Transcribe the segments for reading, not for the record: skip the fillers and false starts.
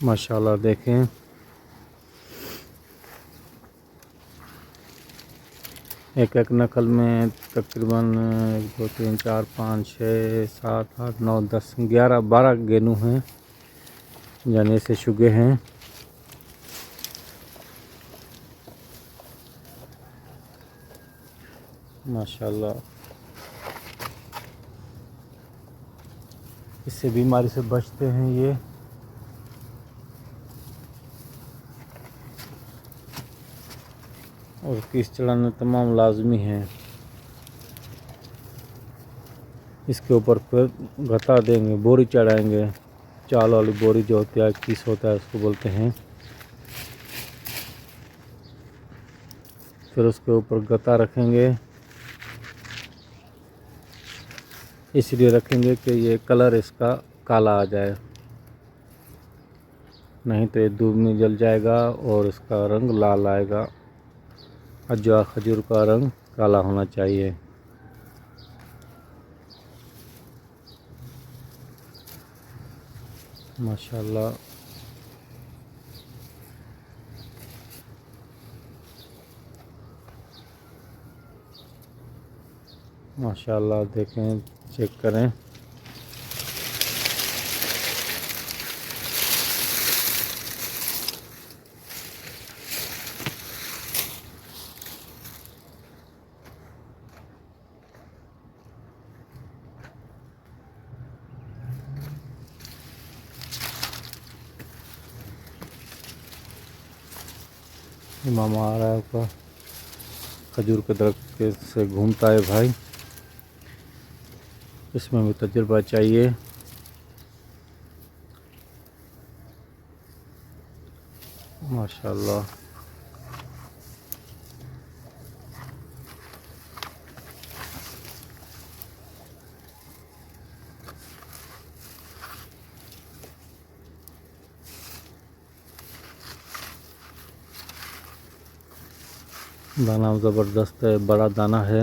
माशाल्लाह देखें एक एक नकल में तकरीबन 1 2 3 4 5 6 7 8 9 10 11 12 गेनू हैं जाने से शुगे हैं। माशाल्लाह इससे बीमारी से बचते हैं ये। और किस चलाना तमाम लाजमी है। इसके ऊपर फिर गता देंगे, बोरी चढ़ाएंगे, चाल वाली बोरी जो होती है, किस होता है उसको बोलते हैं। फिर उसके ऊपर गता रखेंगे, इसलिए रखेंगे कि ये कलर इसका काला आ जाए, नहीं तो ये धूप में जल जाएगा और इसका रंग लाल आएगा। अजवा खजूर का रंग काला होना चाहिए। माशाल्लाह माशाल्लाह देखें, चेक करें। मामा आ रहा है ऊपर, खजूर के दरख्त के से घूमता है भाई। इसमें भी तजुर्बा चाहिए। माशाल्लाह दाना ज़बरदस्त है, बड़ा दाना है।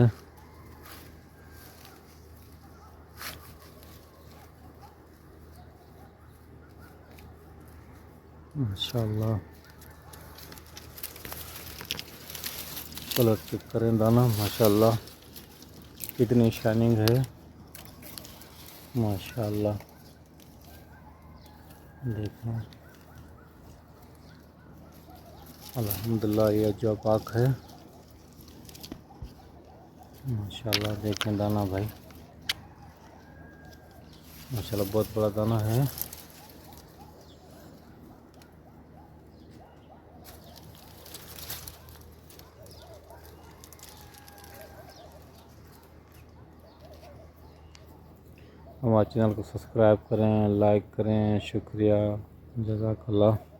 माशाल्लाह कलर चेक करें दाना, माशाल्लाह कितनी शाइनिंग है। माशाल्लाह देखें, अल्हम्दुलिल्लाह ये जो पाक है। माशाल्लाह देखें दाना भाई, माशाल्लाह बहुत बड़ा दाना है। हमारे चैनल को सब्सक्राइब करें, लाइक करें, शुक्रिया, जज़ाकल्लाह।